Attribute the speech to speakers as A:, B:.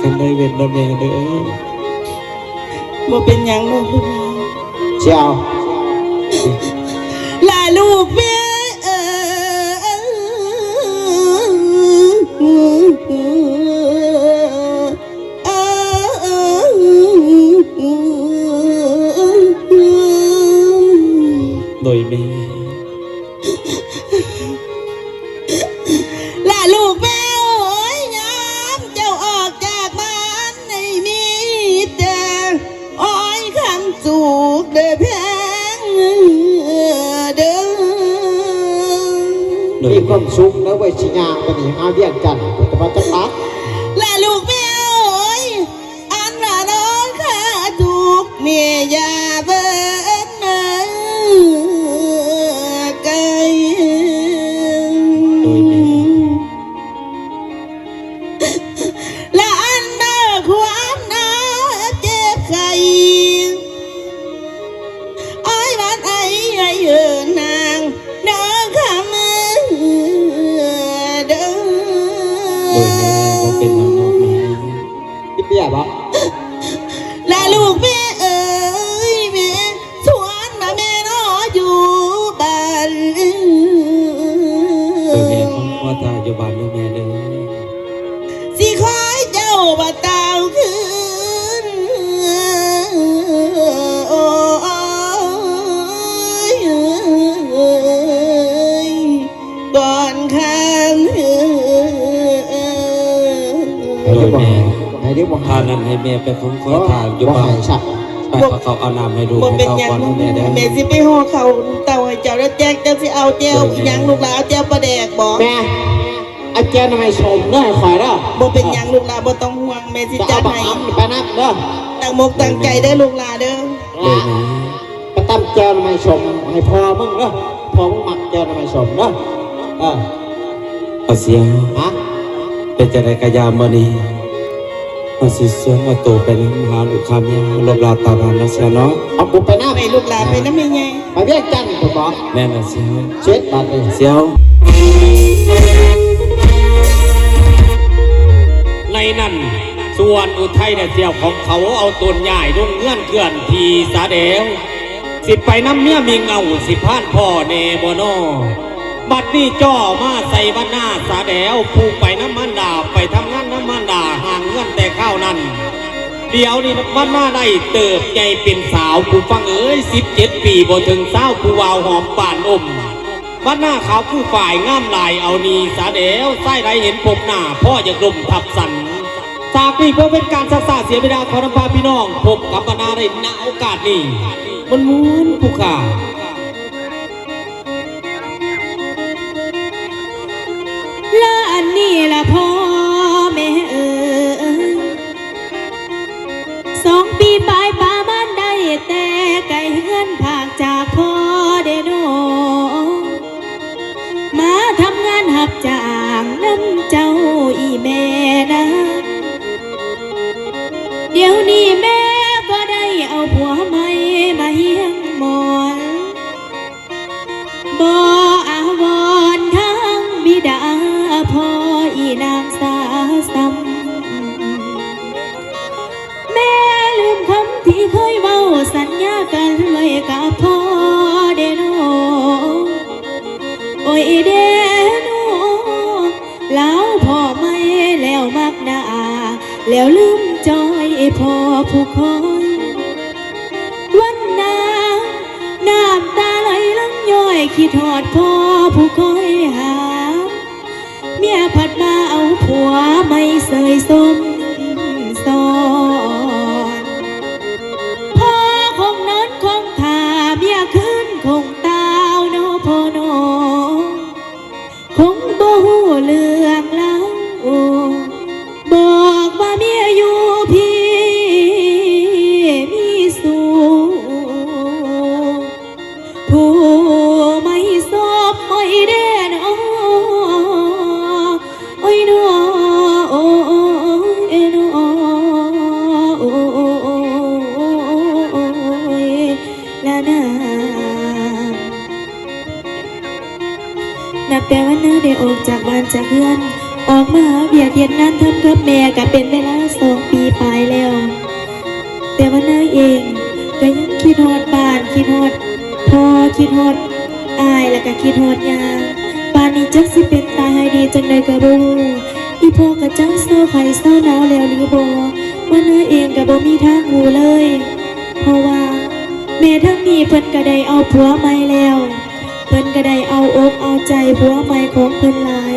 A: กันได้เว้นนะแม่เด้อ
B: บ่เป็นหยังลูก
A: เจ้า
B: ลาลูกแม่
A: โดยแม่
B: ล่ะลูกแม่โอ้ยยามเจ้าออกจากบ้านในมีแต่อ้อยคำจูกเด้อแพงเด้อ
A: มีความสุขแล้วไว้ชิญางกันนี่หาเบี้ยจันทร์แต่ว่าจังรัก
B: ล่ะลูกแม่โอ้ยอันว่าน้องข้าจูกเมียยาเบิ้นไกลและอันเดอความหนาวเจ็บไข้อ้อยบ้านไอ้เอิญนางเด้อข้ามือเด้อ
A: โดยแม่ก็เป็นน้องแม่พี่เปียบอก
B: และลูกแม่เอ้ยแม่ชวนมาแม่น้ออยู่บ้าน
A: โดยแม่ของพ่อตาอยู่บ้านด้วยแม่เลย
B: สิคอยเจ้าบ่ตาวคืนโอ้ยก่อนข้าง
A: โดยแม่ทานนั้นให้แม่ไปของพ่อตาอยู่บ้านไปเขาเอาน้ำให้ดูให้เขาก่อนแม่ได้
B: แม่สิไปห่อเขาเต่าให้เจ้าแล้วแจกเจ้าสิเอาแจ้วยังลูกหลานเอาแจ้วปลาแดกบอก
A: แม่อาจารย์ทำไมชมเด้อคอยเด้อ
B: บ่เป็นหยังลูกหลานบ่ต้องห่วงแม่สิจัดให้
A: ไปนับเด้อ
B: ตั้งมกตั้งใจเด้อลูกหลานเด้อ
A: ไปตั้มเจ้าทำไมชมให้พอมึงเด้อพอมึงหมักเจ้าทำไมชมเด้อเอาเสียงเป็นจะได้กระยามมานี่เอาสิเสียงมาโตเป็นมหาลูกคำยาลบลาตาบานแล้วเสียเนาะเอากูไปนับ
B: ไปลูกหลานไปนับยังไง
A: ไปเรียกจันผมบอกแม่น่ะเสียวเช็ดบาดเลยเสียว
C: ในนั้นส่วนอุทัยเนี่ยเสี่ยวของเขาเอาต้นใหญ่ลงเงื่อนเขื่อนทีสาเดวสิไปน้ำเมียมีเงาสิพานพ่อเนโมโนบัดนี้จ่อมาใส่บ้านหน้าสาเดวผู้ไปน้ำมันดาไปทำงานน้ำมันดาห่างเงื่อนแต่ข้าวนั้นเดี๋ยวนี้บ้านหน้าได้เติบใหญ่เป็นสาวผู้ฟังเอ้ย17 ปีบ่ถึงเศร้าผู้วาวหอมป่านอมบ้านหน้าขาวผู้ฝ่ายง่ามลายเอานีสาเดวไส้ไรเห็นพบหน้าพ่ออยากลมทับสันจากนี้เพื่อเป็นการศึกษาเสียเวลาขอนำพาพี่น้องพบกับบรรดาในณโอกาสนี้มันม้วนผู้ข่า
B: และอันนี้ละพ่อแม่2 ปีปลายป่ามันได้แต่ไก่เฮือนผากจากพ่อเดโนมาทำงานหับจ้างน้ำเจ้าอีแม่นะเดี๋ยวนี้แม่ก็ได้เอาผัวใหม่มาเฮียงหมอนบ่อาวรทั้งบิดาพ่ออีนางสาซ้ำแม่ลืมคำที่เคยเว้าสัญญากันไว้กับพ่อเดโนโอ้ยเดโนแล้วพ่อไม่แล้วมักหน้าแล้วลืมจอยพ่อผู้คอยวันน้ำตาไหลลังย้อยคิดทอดพ่อผู้คอยหาเมียผัดมาเอาผัวไม่เสยสมสอนพ่อคงนอนคงท่าเมียขึ้นคงตาวโนพ่อโนคงบ่หูเรื่องแล้วบอกว่าเมียอยู่พี่มีสูผู้ไม่ซบไม่เด่นโอ้ยน้อโอ้ยน้อโอ้ยละนานับแต่วันนั้นได้ออกจากบ้านจากเรือนออกมาหาเบียดเทียนงานทำกับแม่ก็เป็นเวลา คิดฮอดอายแล้วก็คิดฮอดยาป่านนี้จักสิเป็นตายให้ดีจังใดก็บ่รู้อีพ่อก็จังเศร้าไข้เศร้าหนาวแล้วหรือบ่ว่าเนื้อเองก็บ่มีทางหูเลย เพราะว่าแม่ทั้งนี้เพิ่นก็ได้เอาผัวใหม่แล้ว เพิ่นก็ได้เอาอกเอาใจผัวใหม่ของเพิ่นละ